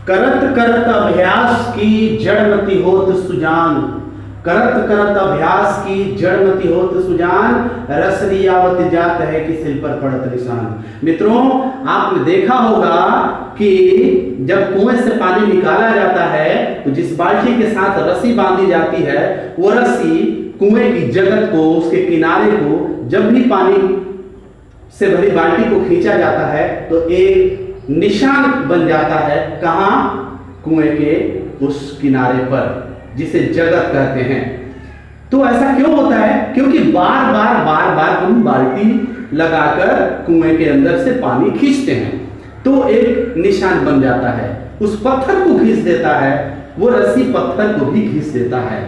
करत करत अभ्यास की जड़मति होत सुजान, करत करत अभ्यास की जड़मति होत सुजान, रसरी आवत जात है कि सिल पर पड़त निशान। मित्रों, आपने देखा होगा कि जब कुएं से पानी निकाला जाता है तो जिस बाल्टी के साथ रस्सी बांधी जाती है, वो रस्सी कुएं की जगत को, उसके किनारे को, जब भी पानी से भरी बाल्टी को खींचा जाता है तो एक निशान बन जाता है। कहां? कुएं के उस किनारे पर, जिसे जगत कहते हैं। तो ऐसा क्यों होता है? क्योंकि बार बार हम बाल्टी लगाकर कुएं के अंदर से पानी खींचते हैं तो एक निशान बन जाता है। उस पत्थर को खींच देता है, वो रस्सी पत्थर को भी खींच देता है।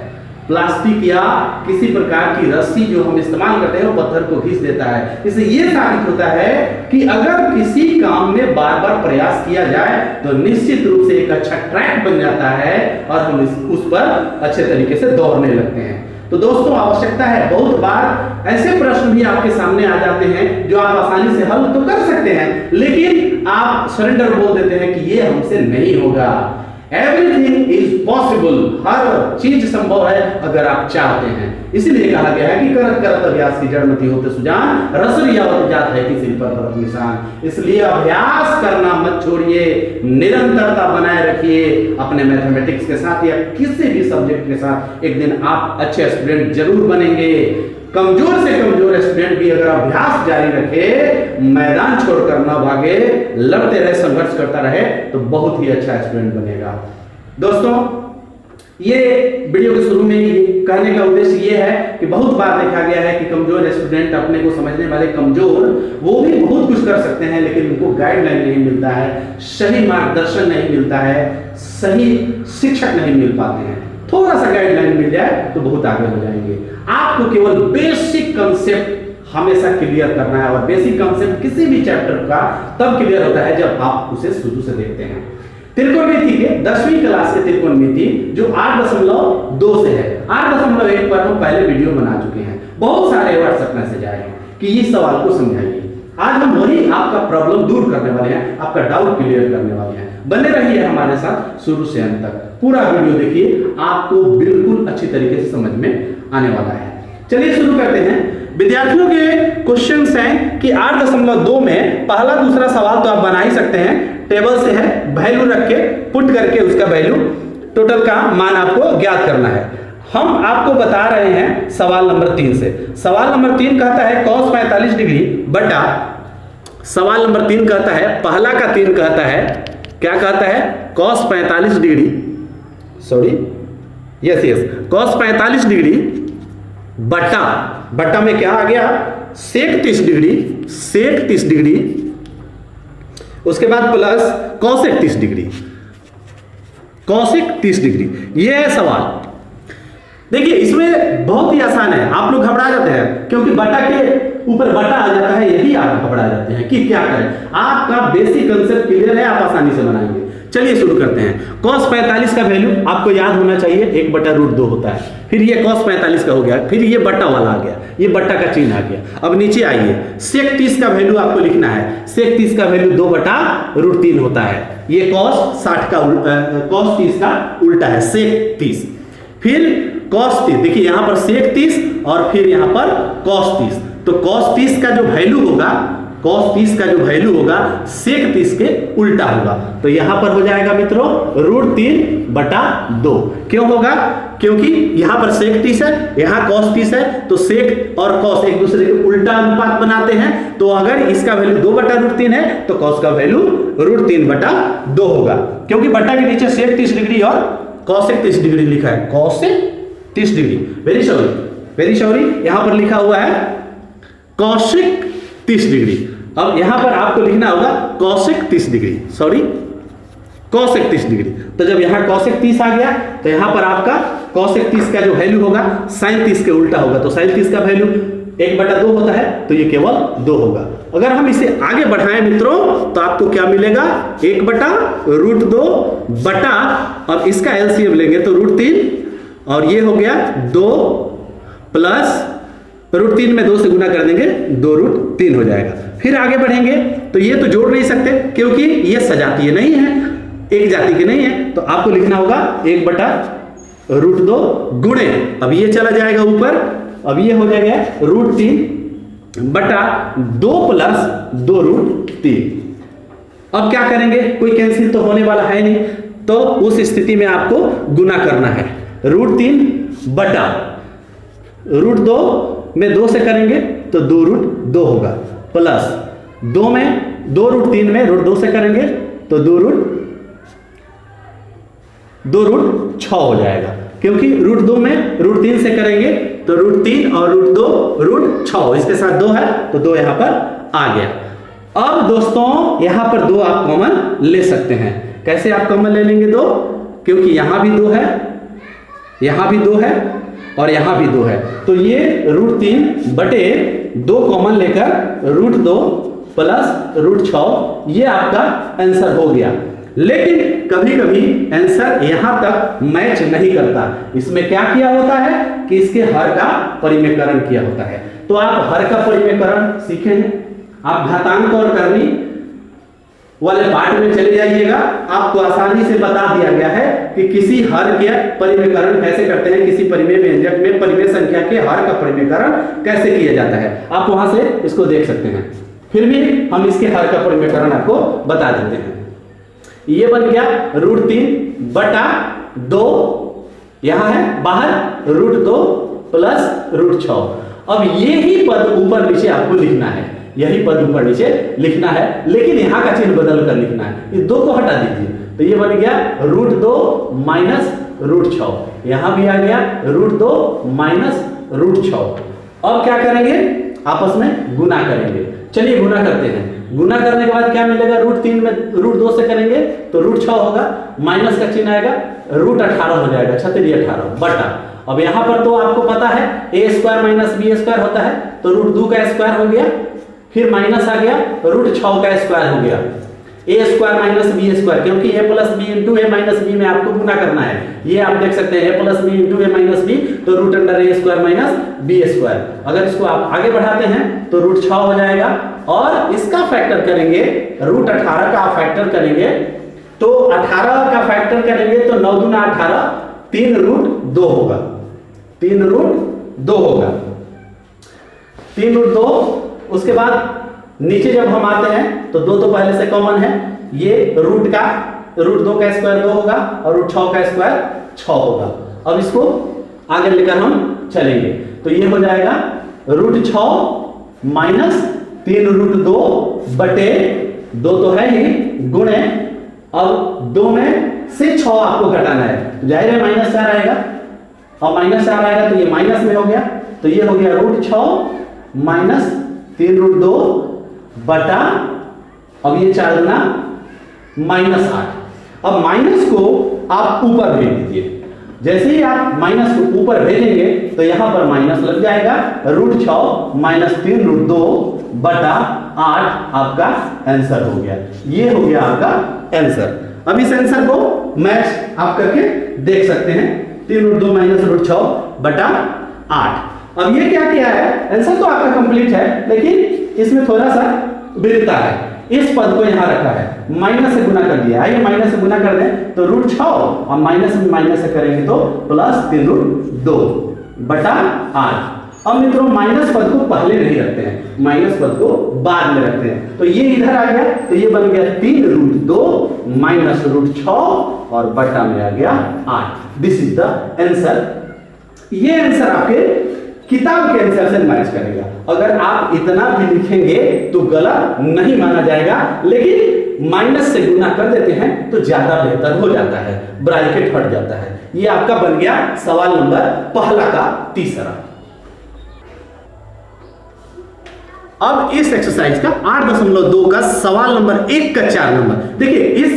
प्लास्टिक या किसी प्रकार की रस्सी जो हम इस्तेमाल करते हैं वो पत्थर को खींच देता है। इससे ये साबित होता है कि अगर किसी काम में बार बार प्रयास किया जाए तो निश्चित रूप से एक अच्छा ट्रैक बन जाता है और हम उस पर अच्छे तरीके से दौड़ने लगते हैं। तो दोस्तों, आवश्यकता है, बहुत बार ऐसे प्रश्न भी आपके सामने आ जाते हैं जो आप आसानी से हल तो कर सकते हैं, लेकिन आप सरेंडर बोल देते हैं कि ये हमसे नहीं होगा। एवरीथिंग इज पॉसिबल, हर चीज संभव है अगर आप चाहते हैं। इसीलिए कहा गया है कि करत करत अभ्यास की जड़मति होते सुजान, रसरी आवत जात है कि सिल पर पड़त निशान। इसलिए अभ्यास करना मत छोड़िए, निरंतरता बनाए रखिए अपने मैथमेटिक्स के साथ या किसी भी सब्जेक्ट के साथ। एक दिन आप अच्छे स्टूडेंट जरूर बनेंगे। कमजोर से कमजोर स्टूडेंट भी अगर अभ्यास जारी रखे, मैदान छोड़कर न भागे, लड़ते रहे, संघर्ष करता रहे, तो बहुत ही अच्छा स्टूडेंट बनेगा। दोस्तों, ये वीडियो के शुरू में ही कहने का उद्देश्य ये है कि बहुत बार देखा गया है कि कमजोर स्टूडेंट, अपने को समझने वाले कमजोर, वो भी बहुत कुछ कर सकते हैं, लेकिन उनको गाइडलाइन नहीं मिलता है, सही मार्गदर्शन नहीं मिलता है, सही शिक्षक नहीं मिल पाते हैं। थोड़ा सा गाइडलाइन मिल जाए तो बहुत आगे हो जाएंगे। आपको केवल बेसिक कंसेप्ट हमेशा क्लियर करना है, और बेसिक कंसेप्ट किसी भी चैप्टर का तब क्लियर होता है जब आप उसे शुरू से देखते हैं। त्रिकोणमिति के 10वीं क्लास के त्रिकोणमिति जो 8.2 से है, 8.1 पर हम पहले वीडियो बना चुके हैं। बहुत सारे व्हाट्सएप मैसेज आए हैं कि इस सवाल को समझाइए। आज हम वही आपका प्रॉब्लम दूर करने वाले हैं, आपका डाउट क्लियर करने वाले हैं। बने रहिए हमारे साथ शुरू से अंत तक, पूरा वीडियो देखिए, आपको बिल्कुल अच्छी तरीके से समझ में आने वाला है। चलिए शुरू करते हैं। विद्यार्थियों के क्वेश्चंस हैं कि 8.2 में पहला दूसरा सवाल तो आप बना ही सकते हैं, टेबल से है, वैल्यू रख के पुट करके उसका वैल्यू टोटल का मान आपको ज्ञात करना है। हम आपको बता रहे हैं सवाल नंबर 3 से। सवाल नंबर 3 कहता है cos 45 डिग्री बटा, सवाल नंबर 3 कहता है, पहला का 3 कहता है, क्या कहता है? cos 45 degree, sorry, yes, cos 45 degree बटा में क्या आ गया? sec 30 डिग्री, उसके बाद प्लस cosec 30 डिग्री। ये है सवाल। देखिए, इसमें बहुत ही आसान है, आप लोग घबरा जाते हैं क्योंकि बटा के ऊपर बटा आ जाता है, यही आप घबरा जाते हैं कि क्या करें। आपका बेसिक कंसेप्ट क्लियर है, आप आसानी से बनाएंगे। चलिए शुरू करते हैं। cos 45 का वैल्यू आपको याद होना चाहिए, 1/√2 होता है। फिर ये cos 45 का हो गया, फिर ये बटा वाला आ गया, ये बट्टा का चिन्ह आ गया। अब नीचे आइए, sec 30 का वैल्यू आपको लिखना है। sec 30 का वैल्यू 2/√3 होता है। ये cos 30 का उल्टा है, sec 30। फिर cos 30, देखिए यहां पर sec 30 और फिर यहां पर cos 30। तो cos 30 का जो वैल्यू होगा sec 30 के उल्टा होगा। तो यहां पर हो जाएगा मित्रों √3/2। क्यों होगा? क्योंकि यहां पर sec 30 है, यहां cos 30 है, तो sec और cos एक दूसरे के उल्टा अनुपात बनाते हैं। तो अगर इसका वैल्यू 2/√3 है तो cos का वैल्यू √3/2 होगा, क्योंकि बट्टा के नीचे sec 30 डिग्री और cosec 30 डिग्री लिखा है, cosec 30 डिग्री। वेरी सॉरी, यहां पर लिखा हुआ है cosec 30 डिग्री। अब यहां पर आपको लिखना होगा cosec 30 degree, sorry, cosec 30 degree. तो जब यहां cosec 30 आ गया तो यहां पर आपका cosec 30 का जो वैल्यू होगा sin 30 के उल्टा होगा। तो sin 30 का वैल्यू 1/2 होता है, तो ये केवल 2 होगा। अगर हम इसे आगे बढ़ाएं मित्रों तो आपको क्या मिलेगा? 1/√2 बटा, अब इसका एलसीएम लेंगे तो √3, और ये हो गया 2 प्लस √3 में 2 से गुना कर देंगे, 2√3 हो जाएगा। फिर आगे बढ़ेंगे तो ये तो जोड़ नहीं सकते क्योंकि ये सजातीय नहीं है। एक जाति के नहीं है, तो आपको लिखना होगा 1/√2 गुणे, अब ये चला जाएगा ऊपर, अब ये हो जाएगा √3/2 प्लस 2√3। अब क्या करेंगे, कोई कैंसिल तो होने वाला है नहीं, तो उस स्थिति में आपको गुना करना है। √3/√2 में 2 से करेंगे तो 2√2 होगा, प्लस 2 में 2√3 में √2 से करेंगे तो 2√6 हो जाएगा, क्योंकि √2 में √3 से करेंगे तो √3 और √2 √6, इसके साथ 2 है तो 2 यहां पर आ गया। अब दोस्तों यहां पर 2 आप कॉमन ले सकते हैं। कैसे आप कॉमन ले लेंगे 2, क्योंकि यहां भी 2 है, यहां भी 2 है और यहां भी 2 है, तो ये √3/2 कॉमन लेकर √2 प्लस √6, ये आपका आंसर हो गया। लेकिन कभी कभी आंसर यहां तक मैच नहीं करता, इसमें क्या किया होता है कि इसके हर का परिमेयकरण किया होता है। तो आप हर का परिमेयकरण सीखे हैं, आप घातांक और करनी वाले पार्ट में चले जाइएगा, आपको आसानी से बता दिया गया है कि किसी हर के परिमेयकरण कैसे करते हैं, किसी परिमेय व्यंजक में परिमेय संख्या के हर का परिमेयकरण कैसे किया जाता है, आप वहां से इसको देख सकते हैं। फिर भी हम इसके हर का परिमेयकरण आपको बता देते हैं। ये बन गया √3/2, यहां है बाहर √2 प्लस √6। अब ये ही पद ऊपर नीचे आपको लिखना है, यही पद ऊपर नीचे लिखना है, लेकिन यहां का चिन्ह बदल कर लिखना है। इस 2 को हटा दीजिए, तो ये बन गया √2 माइनस √6, यहां भी आ गया √2 माइनस √6। अब क्या करेंगे, आपस में गुना करेंगे। चलिए गुना करते हैं। गुना करने के बाद क्या मिलेगा, √3 में √2 से करेंगे तो √6 होगा, माइनस का चिन्ह आएगा, √18 हो जाएगा, 18 बटा। अब यहां पर तो आपको पता है a² माइनस b² होता है, तो √2 का स्क्वायर हो गया, फिर माइनस आ गया, √6 का स्क्वायर हो गया, a² माइनस b², क्योंकि a plus b into a minus b में आपको गुना करना है। ये आप देख सकते हैं a plus b into a minus b, तो √a² माइनस b²। अगर इसको आप आगे बढ़ाते हैं तो √6 हो जाएगा, और इसका फैक्टर करेंगे, √18 का फैक्टर करेंगे, तो 18 का फैक्टर करेंगे तो 9 दूना 18, 3√2 होगा, 3√2 होगा, 3√2। उसके बाद नीचे जब हम आते हैं तो 2 तो पहले से कॉमन है, ये √2 का स्क्वायर 2 होगा और √6 का स्क्वायर 6 होगा। अब इसको आगे लेकर हम चलेंगे तो ये हो जाएगा √6 माइनस 3√2/2 तो है ही, गुणे, अब 2 में से 6 आपको घटाना है, जाहिर है -4 आएगा, और -4 आएगा तो ये माइनस में हो गया, तो ये हो गया √6 माइनस 3√2/, अब ये 4 गुना -8। अब माइनस को आप ऊपर भेज दीजिए, जैसे ही आप माइनस को ऊपर भेजेंगे तो यहां पर माइनस लग जाएगा, √6 माइनस 3√2/8 आपका आंसर हो गया। ये हो गया आपका आंसर। अब इस आंसर को मैच आप करके देख सकते हैं, 3√2 माइनस √6/8। अब ये क्या किया है, आंसर तो आपका कंप्लीट है, लेकिन इसमें थोड़ा सा भिन्नता है। इस पद को यहां रखा है, माइनस से गुना कर दिया, आइए माइनस से गुना कर दें तो √6 और माइनस में माइनस से करेंगे तो प्लस 3√2/8। अब मित्रों माइनस पद को पहले नहीं रखते हैं, माइनस पद को बाद में रखते हैं, तो ये इधर आ गया, तो ये बन गया 3√2 माइनस √6 और बटा में आ गया 8। This is the answer. ये आंसर आपके किताब के आंसर से मैच करेगा। अगर आप इतना भी लिखेंगे तो गलत नहीं माना जाएगा, लेकिन माइनस से गुना कर देते हैं तो ज्यादा बेहतर हो जाता है, ब्रैकेट हट जाता है। ये आपका बन गया सवाल नंबर पहला का तीसरा। अब इस एक्सरसाइज का 8.2 का सवाल नंबर 1 का 4 नंबर देखिए। इस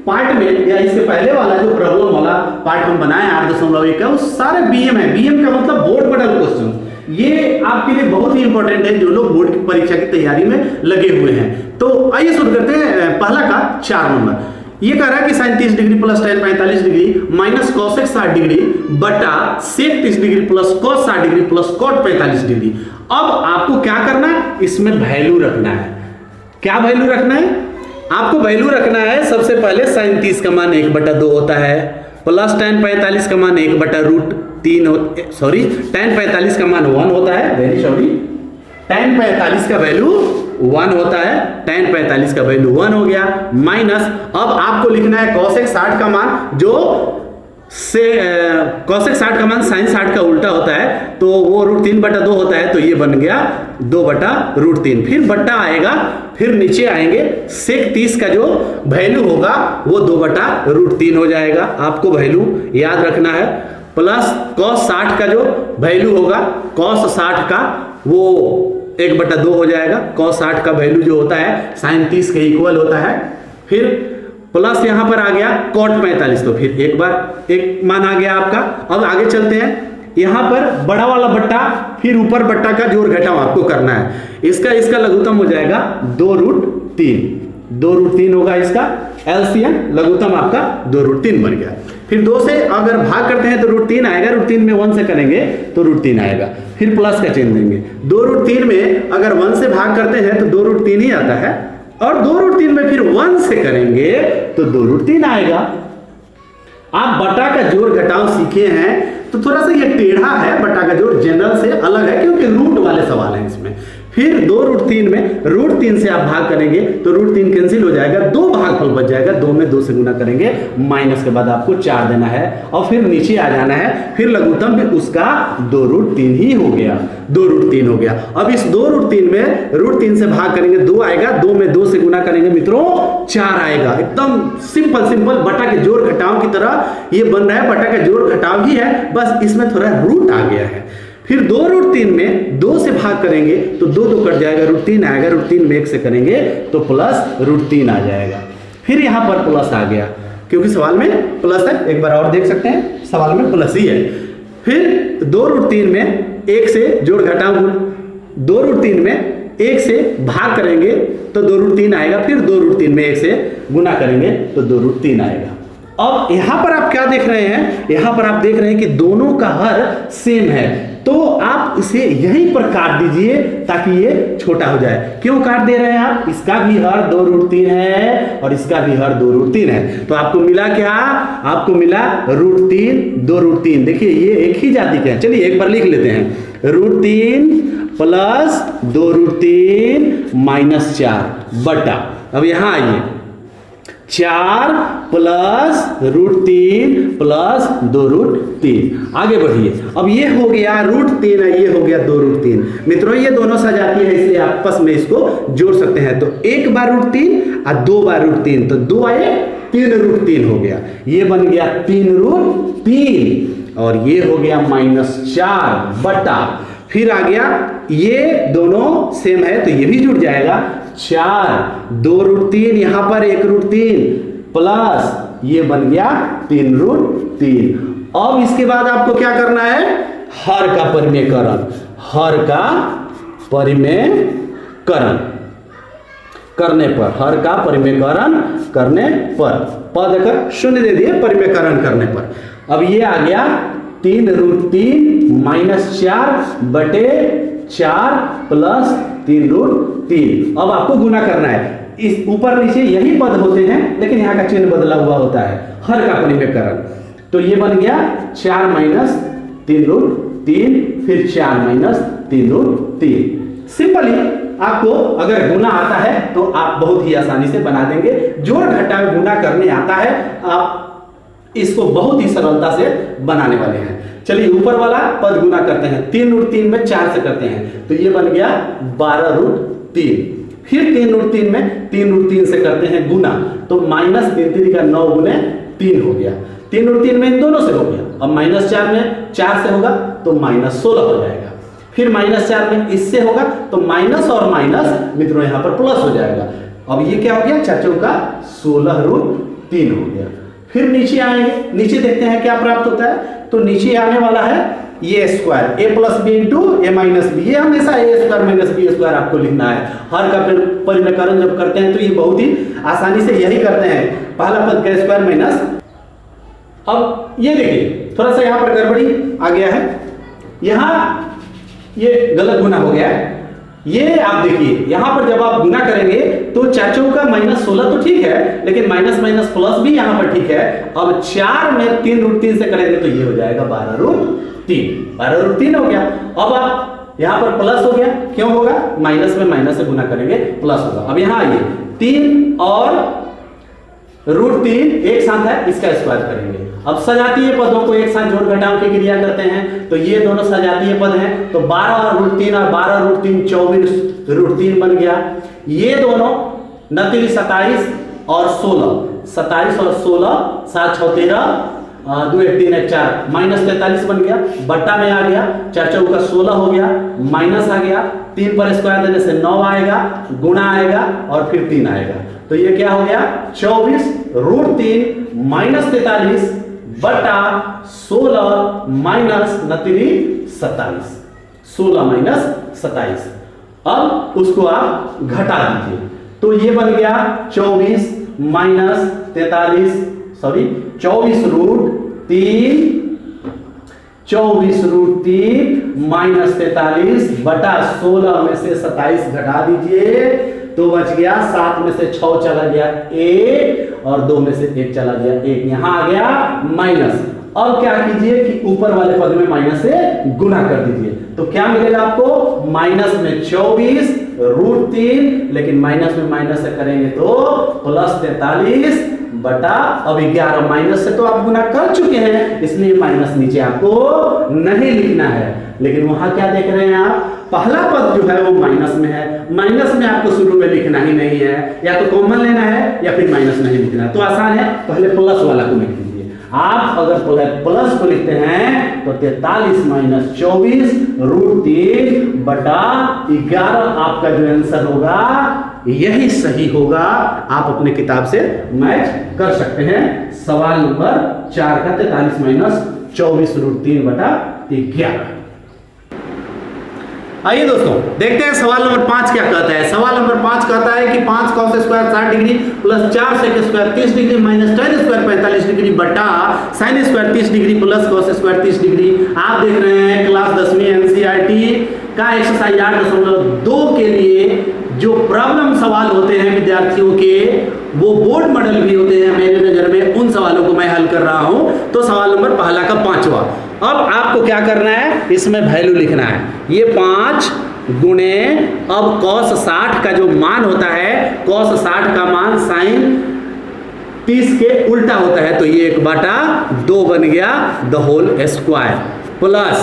पार्ट में या इसके पहले वाला जो प्रॉब्लम वाला पार्ट हम बनाए 8.1 का, वो सारे बीएम है। बीएम का मतलब बोर्ड मॉडल क्वेश्चन। ये आपके लिए बहुत ही इंपॉर्टेंट है जो लोग बोर्ड की परीक्षा की तैयारी में लगे हुए हैं। तो आइए शुरू करते हैं पहला का 4 नंबर। ये कह रहा है कि sin 30 degree plus tan 45 degree minus cosec 60 degree बटा sec 30 degree plus cos 60 degree plus cot 45 degree. अब आपको क्या करना है, इसमें वैल्यू रखना है। क्या वैल्यू रखना है, आपको वैल्यू रखना है सबसे पहले sin 30 का मान 1/2 होता है, प्लस tan 45 का मान 1/√3 सॉरी tan 45 का मान 1 होता है, वेरी सॉरी, tan 45 का वैल्यू 1 होता है, tan 45 का वैल्यू 1 हो गया, माइनस अब आपको लिखना है cosec 60 का मान, जो से cosec 60 का मान sin 60 का उल्टा होता है, तो वो √3/2 होता है, तो ये बन गया 2/√3, फिर बट्टा आएगा, फिर नीचे आएंगे, sec 30 का जो वैल्यू होगा वो 2/√3 हो जाएगा, आपको वैल्यू याद रखना है, प्लस cos 60 का जो वैल्यू होगा, cos 60 का वो 1/2 हो जाएगा, cos 60 का वैल्यू जो होता है sin 30 के इक्वल होता है, फिर प्लस यहां पर आ गया cot 45, तो फिर एक बार एक मान आ गया आपका। अब आगे चलते हैं, यहां पर बड़ा वाला बट्टा, फिर ऊपर बट्टा का जोड़ घटाव आपको करना है, इसका लघुत्तम हो जाएगा 2√3 होगा, इसका एलसीएम लघुत्तम आपका 2√3 बन गया। फिर 2 से अगर भाग करते हैं तो √3 आएगा, √3 में 1 से करेंगे तो √3 आएगा, फिर प्लस का चिन्ह देंगे, 2√3 में अगर 1 से भाग करते हैं तो 2√3 ही आता है, और 2√3 में फिर 1 से करेंगे तो 2√3 आएगा। आप बटा का जोड़ घटाव सीखे हैं तो थोड़ा सा ये टेढ़ा है, बटा का जोड़ जनरल से अलग है क्योंकि रूट वाले सवाल हैं इसमें। फिर 2√3 में √3 से आप भाग करेंगे तो √3 कैंसिल हो जाएगा, 2 भागफल बच जाएगा, 2 में 2 से गुना करेंगे, माइनस के बाद आपको 4 देना है और फिर नीचे आ जाना है, फिर लघुत्तम भी उसका 2√3 ही हो गया, 2√3 हो गया। अब इस 2√3 में √3 से भाग करेंगे 2 आएगा, 2 में 2 से गुना करेंगे मित्रों 4 आएगा। एकदम सिंपल बटा के जोड़ घटाव की तरह ये बन रहा है, बटा का जोड़ घटाव ही है, बस इसमें थोड़ा रूट आ गया है। फिर 2√3 में 2 से भाग करेंगे तो 2 कट जाएगा, √3 आएगा, √3 में 1 से करेंगे तो प्लस √3 आ जाएगा। फिर यहां पर प्लस आ गया क्योंकि सवाल में प्लस है, एक बार और देख सकते हैं सवाल में प्लस ही है। फिर 2√3 में 1 से जोड़ घटाव गुण, 2√3 में 1 से भाग करेंगे तो 2√3 आएगा, फिर 2√3 में 1 से गुना करेंगे तो 2√3 आएगा। अब यहां पर आप क्या देख रहे हैं, यहां पर आप देख रहे हैं कि दोनों का हर सेम है, तो आप इसे यहीं पर काट दीजिए ताकि ये छोटा हो जाए। क्यों काट दे रहे हैं आप, इसका भी हर 2√3 है और इसका भी हर 2√3 है, तो आपको मिला क्या, आपको मिला √3 2√3। देखिए ये एक ही जाति के हैं, चलिए एक बार लिख लेते हैं, √3 प्लस 2√3 माइनस 4 बटा, अब यहां आइए 4 प्लस √3 प्लस 2√3, आगे बढ़िए। अब ये हो गया √3 है, ये हो गया 2√3। मित्रों ये दोनों सजाती है इसलिए आपस में इसको जोड़ सकते हैं, तो 1 बार √3 और 2 बार √3, तो 2 आए 3√3 हो गया, ये बन गया 3√3 और ये हो गया -4 बटा, फिर आ गया ये दोनों सेम है तो ये भी जुड़ जाएगा 4 2√3 यहां पर 1√3 प्लस ये बन गया 3√3। अब इसके बाद आपको क्या करना है, हर का परिमेयकरण, हर का परिमेयकरण करने पर, हर का परिमेयकरण करने पर पद का 0 दे दिए परिमेयकरण करने पर। अब ये आ गया 3√3 माइनस 4 बटे 4 प्लस 3√3। अब आपको गुना करना है, इस ऊपर नीचे यही पद होते हैं लेकिन यहाँ का चिन्ह बदला हुआ होता है, हर का परिमेयकरण, तो ये बन गया 4 माइनस 3√3 फिर 4 माइनस 3√3। सिंपली आपको अगर गुना आता है तो आप बहुत ही आसानी से बना देंगे, जोड़ घटाव गुना करने आता है, आप इसको बहुत ही सरलता से बनाने वाले हैं। चलिए ऊपर वाला पद गुना करते हैं, 3√3 में 4 से करते हैं तो ये बन गया 12√3, फिर 3√3 में 3√3 से करते हैं गुना तो माइनस 3 का 9 गुने 3 हो गया, 3√3 में इन दोनों से हो गया, अब -4 में 4 से होगा तो -16 हो जाएगा, फिर -4 में इससे होगा तो माइनस और माइनस मित्रों यहाँ पर प्लस हो जाएगा। अब ये क्या हो गया, 4 चौका 16√3 हो गया। फिर नीचे आएंगे, नीचे देखते हैं क्या प्राप्त होता है, तो नीचे आने वाला है ये square a plus B into A minus B, ये हमेशा a square minus B square आपको लिखना है। हर का परिमेयकरण जब करते हैं तो ये बहुत ही आसानी से यही करते हैं, पहला पद का स्क्वायर माइनस। अब ये देखिए थोड़ा सा यहाँ पर गड़बड़ी आ गया है, यहाँ ये गलत गुना हो गया है, ये आप देखिए यहां पर जब आप गुना करेंगे तो 4 चौका -16 तो ठीक है, लेकिन माइनस माइनस प्लस भी यहां पर ठीक है। अब 4 में 3√3 से करेंगे तो ये हो जाएगा 12√3, 12√3 हो गया। अब आप यहां पर प्लस हो गया, क्यों होगा? माइनस में माइनस से गुना करेंगे प्लस होगा। अब यहां आइए 3 और √3 एक साथ है, इसका स्क्वायर करेंगे। अब सजातीय पदों को एक साथ जोड़ घटाव की क्रिया करते हैं तो ये दोनों सजातीय पद हैं, तो 12 और √3 और 12√3 24√3 बन गया। ये दोनों नतीली 27 और 16, 27 और 16, 7 6 13, 2 1 3 1 4 -43 बन गया, बट्टा में आ गया, 4 चौका 16 हो गया, माइनस आ गया, 3 पर स्क्वायर देने से 9 आएगा, गुणा आएगा और फिर 3 आएगा, तो ये क्या हो गया 24√3 -43 बटा 16 माइनस नतीली 27, 16 - 27। अब उसको आप घटा दीजिए तो ये बन गया 24 - 43, सॉरी 24√3 -43 बटा 16 में से 27 घटा दीजिए तो बच गया 7 में से 6 चला गया 1 और 2 में से 1 चला गया 1, यहां आ गया माइनस। अब क्या कीजिए कि ऊपर वाले पद में माइनस से गुना कर दीजिए तो क्या मिलेगा आपको? माइनस में 24√3, लेकिन माइनस में माइनस से करेंगे तो प्लस 43 बटा, अब 11 माइनस से तो आप गुना कर चुके हैं इसलिए माइनस नीचे आपको नहीं लिखना है, लेकिन वहां क्या देख रहे हैं आप? पहला पद जो है वो माइनस में है, माइनस में आपको शुरू में लिखना ही नहीं है, या तो कॉमन लेना है या फिर माइनस नहीं लिखना है, तो आसान है पहले प्लस वाला को लिख लीजिए। आप अगर प्लस को लिखते हैं तो 43 - 24√3 बटा 11 आपका जो आंसर होगा यही सही होगा। आप अपने किताब से मैच कर सकते हैं। सवाल नंबर 4 का 43 - 24√3 बटा 11। आइए दोस्तों देखते हैं सवाल नंबर 5 क्या कहता है। सवाल नंबर 5 कहता है कि 5 cos square 60 degree plus 4 sec square 30 degree minus tan square 45 degree बटा sin square 30 degree plus cos square 30 degree. आप देख रहे हैं क्लास 10वीं एनसीईआरटी का एक्सरसाइज 8.2 के लिए जो प्रॉब्लम सवाल होते हैं विद्यार्थियों के वो बोर्ड मॉडल भी होते हैं मेरे नजर में, उन सवालों को मैं हल कर रहा हूं। तो सवाल नंबर पहला का 5वां। अब आपको क्या करना है, इसमें वैल्यू लिखना है। ये 5 गुणे अब cos 60 का जो मान होता है, cos 60 का मान sin 30 के उल्टा होता है, तो ये 1/2 बन गया द होल स्क्वायर प्लस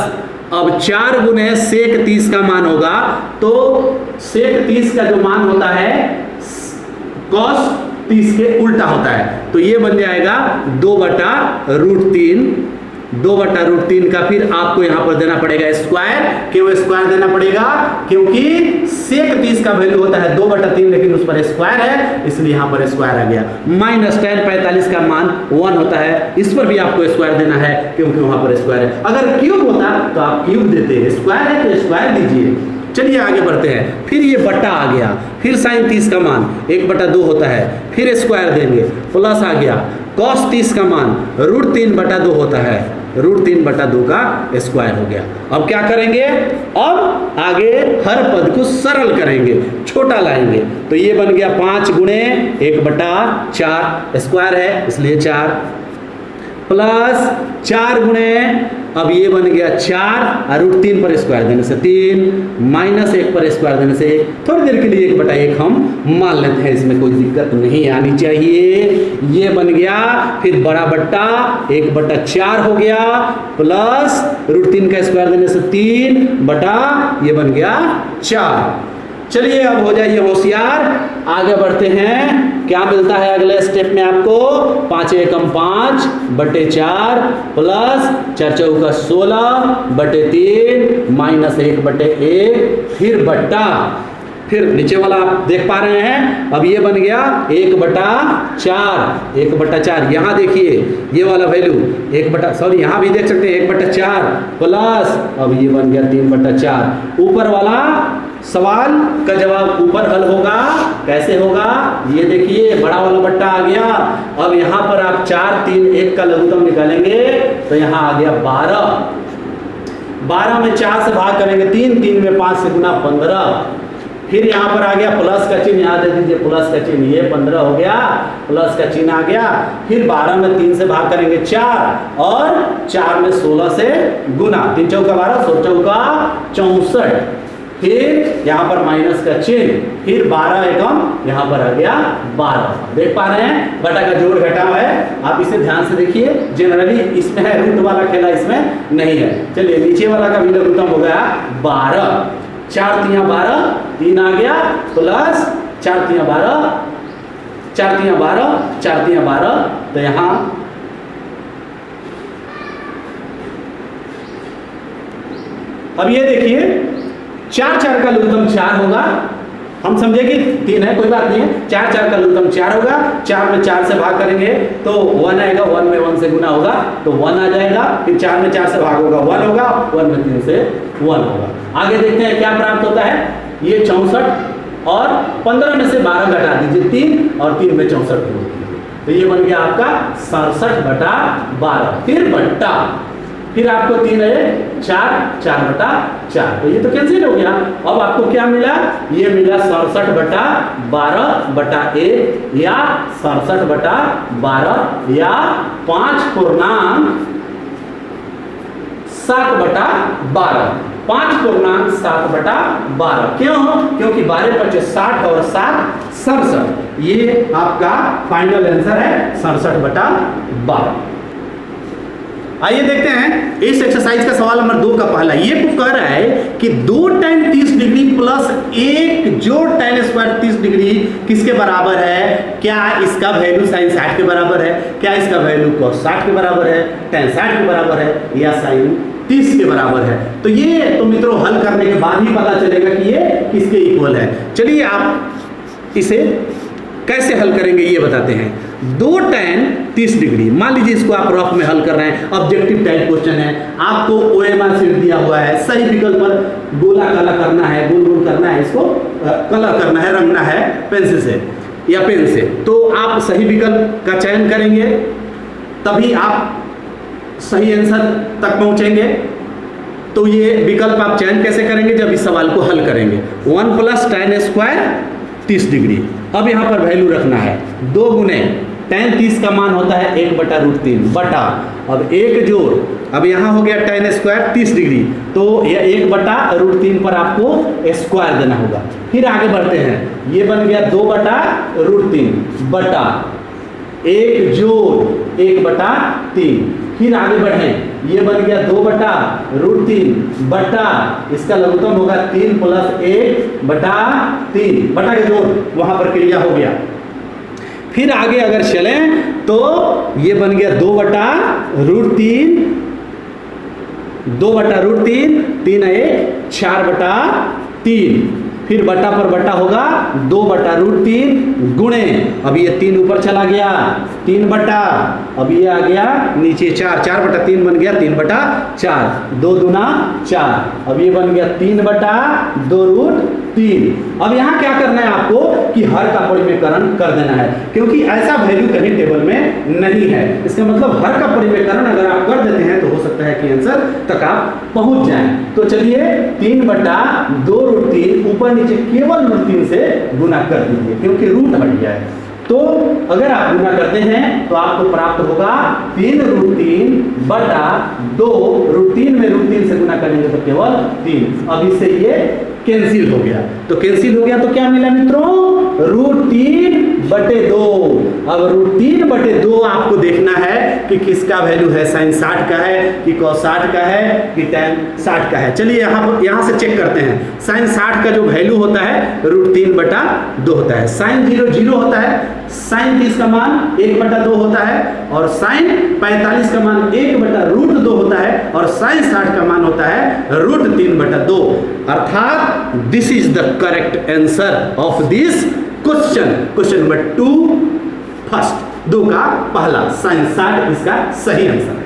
अब 4 गुणे sec 30 का मान होगा, तो sec 30 का जो मान होता है cos 30 के उल्टा होता है, तो ये बन जाएगा 2/√3। 2/√3 का फिर आपको यहां पर देना पड़ेगा स्क्वायर, क्यों स्क्वायर देना पड़ेगा? क्योंकि sec 30 का वैल्यू होता है 2/3, लेकिन उस पर स्क्वायर है इसलिए यहां पर स्क्वायर आ गया। माइनस tan 45 का मान 1 होता है, इस पर भी आपको स्क्वायर देना है क्योंकि वहां पर स्क्वायर है। अगर क्यूब होता तो आप क्यूब देते, स्क्वायर है तो स्क्वायर दीजिए। चलिए आगे बढ़ते हैं। फिर ये बट्टा आ गया, फिर sin 30 का मान 1/2 होता है, फिर स्क्वायर देंगे, प्लस आ गया cos 30 का मान √3/2 होता है, √3/2 का स्क्वायर हो गया। अब क्या करेंगे? अब आगे हर पद को सरल करेंगे, छोटा लाएंगे, तो ये बन गया 5 गुणे 1/4, स्क्वायर है इसलिए 4 प्लस 4 गुणे अब ये बन गया 4 और √3 पर स्क्वायर देने से 3 माइनस 1 पर स्क्वायर देने से 1। थोड़ी देर के लिए 1/1 हम मान लेते हैं, इसमें कोई दिक्कत नहीं आनी चाहिए। ये बन गया फिर बड़ा बट्टा 1/4 हो गया प्लस √3 का स्क्वायर देने से 3 बटा ये बन गया 4। चलिए अब हो जाइए होशियार, आगे बढ़ते हैं। क्या मिलता है अगले स्टेप में आपको? 5 एकम 5/4 प्लस 4 चौका 16/3 माइनस 1/1 फिर बट्टा, फिर नीचे वाला आप देख पा रहे हैं। अब ये बन गया 1/4, 1/4 यहाँ देखिए ये वाला वैल्यू यहाँ भी देख सकते हैं 1/4 प्लस अब ये बन गया 3/4। ऊपर वाला सवाल का जवाब ऊपर हल होगा, कैसे होगा ये देखिए, बड़ा वाला बट्टा आ गया। अब यहाँ पर आप 4 3 1 का लघुत्तम निकालेंगे तो यहाँ आ गया 12 में 4 से भाग करेंगे 3 3 में 5 से गुना 15 फिर यहाँ पर आ गया प्लस का चिन्ह, यहाँ दे दीजिए प्लस का चिन्ह, ये 15 हो गया, प्लस का चिन्ह आ गया। फिर 12 में 3 से भाग करेंगे 4, और 4 में 16 से गुना, 3 चौका 12, 16 चौका 64। फिर यहाँ पर माइनस का चिन्ह, फिर 12 एकम यहाँ पर आ गया 12। देख पा रहे हैं बटा का जोड़ घटाव है, आप इसे ध्यान से देखिए। जनरली इसमें है, रूट वाला खेला इसमें नहीं है। चलिए नीचे वाला का भी लघुत्तम हो गया 12, 4 तिया 12, 3 आ गया, प्लस 4 तिया 12, 4 तिया 12, 4 तिया 12, तो यहाँ अब ये देखिए 4 4 का लघुत्तम 4 होगा, हम समझे कि 3 है, कोई बात नहीं है। 4 4 का लघुत्तम 4 होगा, 4 में 4 से भाग करेंगे तो 1 आएगा, 1 में 1 से गुना होगा तो 1 आ जाएगा। फिर 4 में 4 से भाग होगा 1 होगा, 1 में 3 से 1 होगा। आगे देखते हैं क्या प्राप्त होता है। ये 64, और 15 में से 12 घटा दीजिए 3, और 3 में 64 जोड़ दीजिए, तो ये बन गया आपका 67/12। फिर बट्टा, फिर आपको 3 है 4, 4/4, तो ये तो कैंसिल हो गया। अब आपको क्या मिला, ये मिला 67/12/1, या 67/12, या 5.7/12, 5.7/12। क्यों? क्योंकि 12 × 60 और 7 67। ये आपका फाइनल आंसर है 67/12। आइए देखते हैं इस एक्सरसाइज का सवाल नंबर 2 का पहला। ये कह रहा है कि 2 tan 30 डिग्री प्लस 1 जोड़ tan स्क्वायर 30 डिग्री किसके बराबर है? क्या इसका वैल्यू sin 60 के बराबर है? क्या इसका वैल्यू cos 60 के बराबर है? tan 60 के बराबर है? या sin 30 के बराबर है? तो ये तो मित्रों हल करने के बाद ही पता चलेगा कि ये किसके इक्वल है। चलिए आप इसे कैसे हल करेंगे ये बताते हैं। 2 tan 30 डिग्री, मान लीजिए इसको आप रफ में हल कर रहे हैं, ऑब्जेक्टिव टाइप क्वेश्चन है, आपको OMR शीट दिया हुआ है, सही विकल्प पर गोला काला करना है, गोल गोल करना है, इसको कलर करना है, रंगना है पेंसिल से या पेन से। तो आप सही विकल्प का चयन करेंगे, तभी आप सही आंसर तक पहुंचेंगे। तो ये विकल्प आप चयन कैसे करेंगे? जब इस सवाल को हल करेंगे। 1 + tan स्क्वायर 30 डिग्री, अब यहाँ पर वैल्यू रखना है 2 गुने tan 30 का मान होता है 1/√3 बटा, अब 1 जोड़, अब यहाँ हो गया tan स्क्वायर 30 डिग्री, तो यह 1/√3 पर आपको स्क्वायर देना होगा। फिर आगे बढ़ते हैं, ये बन गया 2/√3 बटा 1 जोड़ 1/3। फिर आगे बढ़े, ये बन गया 2/√3 बटा, इसका लघुत्तम होगा 3 + 1/3, बटा के जोड़ वहां पर क्रिया हो गया। फिर आगे अगर चलें तो ये बन गया 2/√3, 2/√3, 3 1 4/3, फिर बटा पर बटा होगा 2/√3 गुणे, अब ये 3 ऊपर चला गया 3 बटा, अब ये आ गया नीचे 4, 4/3 बन गया 3/4, 2 दूना 4, अब ये बन गया 3/2√3। अब यहाँ क्या करना है आपको कि हर का परिमेयकरण कर देना है, क्योंकि ऐसा वैल्यू कहीं टेबल में नहीं है। इसका मतलब हर का परिमेयकरण अगर आप कर देते हैं तो हो सकता है कि आंसर तक आप पहुंच जाएं। तो चलिए 3/2√3 ऊपर नीचे केवल √3 से गुना कर दीजिए, क्योंकि रूट हट गया है। तो अगर आप गुना करते हैं तो आपको प्राप्त होगा 3√3 बटा 2, √3 में √3 से गुना करेंगे तो केवल 3। अब इससे ये कैंसिल हो गया, तो कैंसिल हो गया तो क्या मिला मित्रों? √3/2। अब √3/2 आपको देखना है कि किसका वैल्यू है, sin 60 का है कि cos 60 का है कि tan 60 का है। चलिए यहाँ से चेक करते हैं। sin 60 का जो वैल्यू होता है √3/2 होता है, sin 0 0 होता है, sin 30 का मान 1/2 होता है, और sin 45 का मान 1/√2 होता है, और sin 60 का मान होता है √3/2। अर्थात this is the correct answer of this question, question number 2 first, 2 का पहला sin 60 इसका सही आंसर है।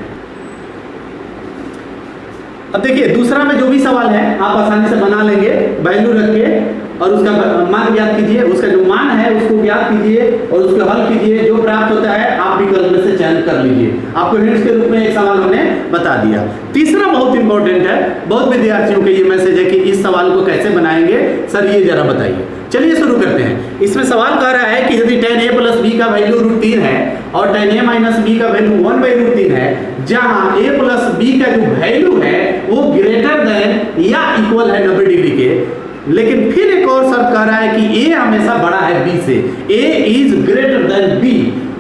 अब देखिए दूसरा में जो भी सवाल है आप आसानी से बना लेंगे, वैल्यू रख के और उसका मान ज्ञात कीजिए, उसका जो मान है उसको ज्ञात कीजिए और उसको हल कीजिए। जो प्राप्त होता है आप विकल्प में से चयन कर लीजिए। आपको हिंट्स के रूप में एक सवाल हमने बता दिया। तीसरा बहुत इंपॉर्टेंट है, बहुत विद्यार्थियों के ये मैसेज है कि इस सवाल को कैसे बनाएंगे सर, ये जरा बताइए। चलिए शुरू करते हैं। इसमें सवाल कह रहा है कि यदि tan a प्लस b का वैल्यू √3 है और tan a माइनस b का वैल्यू 1/√3 है, जहां a प्लस b का जो वैल्यू है वो ग्रेटर देन या इक्वल है 90 डिग्री के, लेकिन फिर एक और शर्त कह रहा है कि a हमेशा बड़ा है b से, a is greater than b,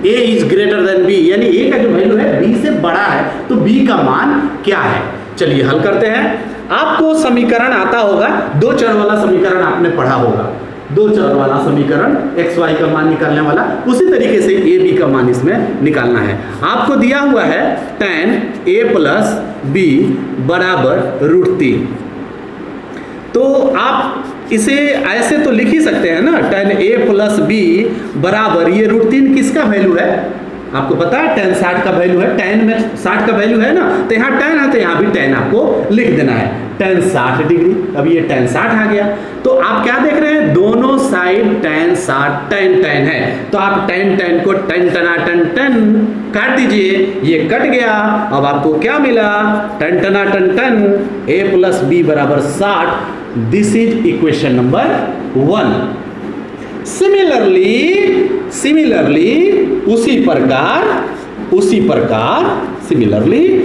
a is greater than b, यानी a का जो वैल्यू है b से बड़ा है, तो b का मान क्या है? चलिए हल करते हैं। आपको समीकरण आता होगा, दो चर वाला समीकरण आपने पढ़ा होगा, दो चर वाला समीकरण x y का मान निकालने वाला, उसी तरीके से a b का मान इसमें निकालना है। आपको दिया हुआ है tan a प्लस b बराबर √3, तो आप इसे ऐसे तो लिख ही सकते हैं ना, tan a प्लस b बराबर, ये √3 किसका वैल्यू है? आपको पता है tan 60 का वैल्यू है, tan में 60 का वैल्यू है ना, तो यहाँ tan है तो यहाँ भी tan आपको लिख देना है, tan 60 डिग्री। अब ये tan 60 आ गया, तो आप क्या देख रहे हैं, दोनों साइड tan 60 tan है, तो आप tan को tan काट दीजिए, ये कट गया। अब आपको क्या मिला, tan a प्लस b बराबर 60। This is equation number 1। Similarly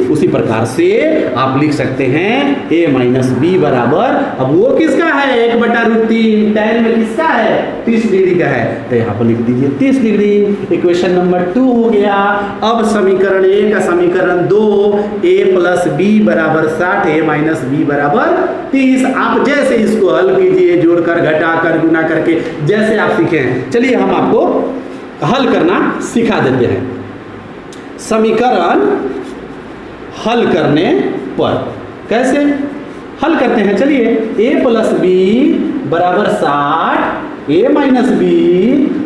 उसी प्रकार से आप लिख सकते हैं a माइनस बी बराबर, अब वो किसका है, 1/√3, tan में किसका है, 30 डिग्री का है, तो यहाँ पर लिख दीजिए 30 डिग्री। इक्वेशन नंबर 2 हो गया। अब समीकरण 1 का समीकरण 2, a प्लस b बराबर 60, a माइनस b बराबर 30। आप जैसे इसको हल कीजिए, जोड़कर, घटाकर, गुना करके, जैसे आप सीखे हैं। चलिए हम आपको हल करना सिखा देते हैं। समीकरण हल करने पर कैसे हल करते हैं, चलिए। a प्लस बी बराबर 60, a माइनस बी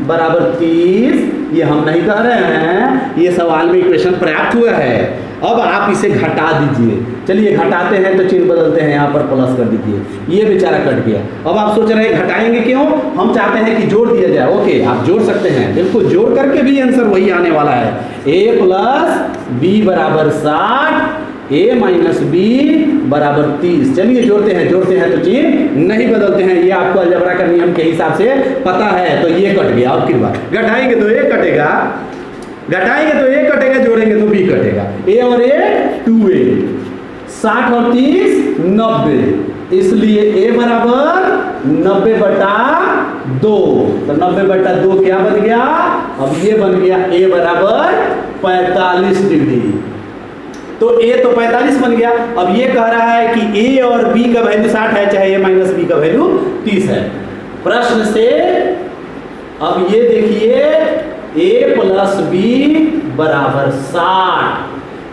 बराबर 30, ये हम नहीं कह रहे हैं, ये सवाल में इक्वेशन पर्याप्त हुआ है। अब आप इसे घटा दीजिए, चलिए घटाते हैं तो चिन्ह बदलते हैं, यहाँ पर प्लस कर दीजिए, ये बेचारा कट गया। अब आप सोच रहे हैं घटाएंगे क्यों, हम चाहते हैं कि जोड़ दिया जाए। ओके, आप जोड़ सकते हैं, बिल्कुल जोड़ करके भी आंसर वही आने वाला है। a प्लस बी बराबर 60, a माइनस बी बराबर 30। चलिए जोड़ते हैं तो चिन्ह नहीं बदलते हैं, ये आपको अलजेब्रा का नियम के हिसाब से पता है। तो ये कट गया, अब की बात, घटाएंगे तो a कटेगा, जोड़ेंगे तो b कटेगा। a और a 2a, 60 और 30 90, इसलिए a बराबर 90/2, तो 90/2 क्या बन गया, अब ये बन गया a बराबर 45 डिग्री। तो a तो 45 बन गया। अब ये कह रहा है कि a और b का वैल्यू 60 है, चाहे a माइनस b का वैल्यू 30 है। प्रश्न से अब ये देखिए, a प्लस b बराबर 60,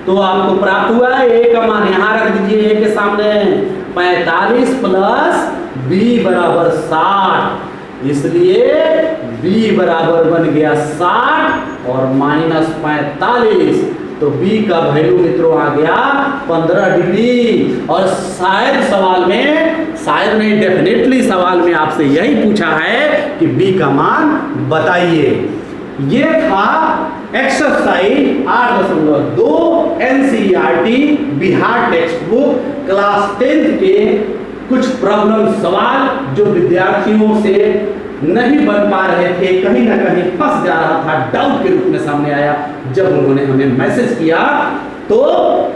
तो आपको प्राप्त हुआ है a का मान, यहां रख दीजिए a के सामने, 45 प्लस b बराबर 60, इसलिए b बराबर बन गया 60 और माइनस 45, तो b का वैल्यू मित्रों आ गया 15 डिग्री। और शायद सवाल में, शायद नहीं, डेफिनेटली सवाल में आपसे यही पूछा है कि b का मान बताइए। ये था exercise 8.2 NCERT Bihar text book class 10 के कुछ प्रॉब्लम सवाल जो विद्यार्थियों से नहीं बन पा रहे थे, कहीं ना कहीं फंस जा रहा था, डाउट के रूप में सामने आया। जब उन्होंने हमें मैसेज किया तो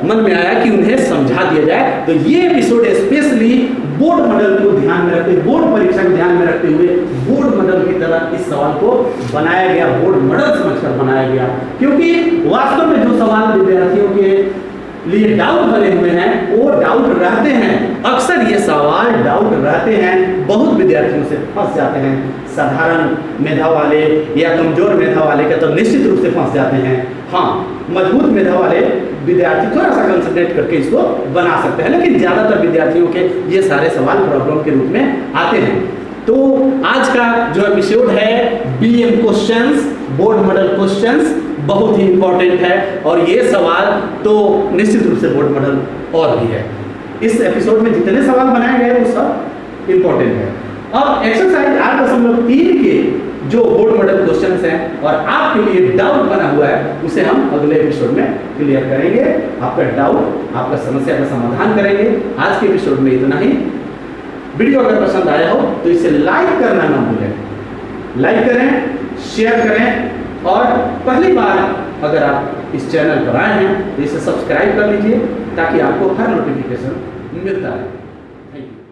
मन में आया कि उन्हें समझा दिया जाए। तो ये एपिसोड स्पेशली बोर्ड मॉडल को ध्यान में रखते, बोर्ड परीक्षा को ध्यान में रखते हुए बोर्ड मॉडल की तरह इस सवाल को बनाया गया, बोर्ड मॉडल समझकर बनाया गया। क्योंकि वास्तव में जो सवाल विद्यार्थियों के लिए डाउट बने हुए हैं, वो डाउट रहते हैं, अक्सर ये सवाल डाउट रहते हैं, बहुत विद्यार्थियों से फंस जाते हैं। साधारण मेधा वाले या कमजोर मेधा वाले का तो निश्चित रूप से फंस जाते हैं। हाँ, मजबूत मेधा वाले विद्यार्थी थोड़ा सा कंसंट्रेट करके इसको बना सकते हैं, लेकिन ज्यादातर विद्यार्थियों के ये सारे सवाल प्रॉब्लम के रूप में आते हैं। तो आज का जो एपिसोड है BM questions, board model questions, बहुत ही इंपॉर्टेंट है, और ये सवाल तो निश्चित रूप से बोर्ड मॉडल और भी है। इस एपिसोड में जितने सवाल बनाए गए वो सब इंपॉर्टेंट है। अब एक्सरसाइज 8.3 के जो बोर्ड मॉडल क्वेश्चंस हैं और आपके लिए डाउट बना हुआ है उसे हम अगले एपिसोड में क्लियर करेंगे। आपका डाउट, आपका समस्या का समाधान करेंगे। आज के एपिसोड में इतना ही। वीडियो अगर पसंद आया हो तो इसे लाइक करना ना भूलें। लाइक करें, शेयर करें और पहली बार अगर आप इस चैनल पर आए हैं तो इसे सब्सक्राइब कर लीजिए ताकि आपको हर नोटिफिकेशन मिलता रहे। Thank you.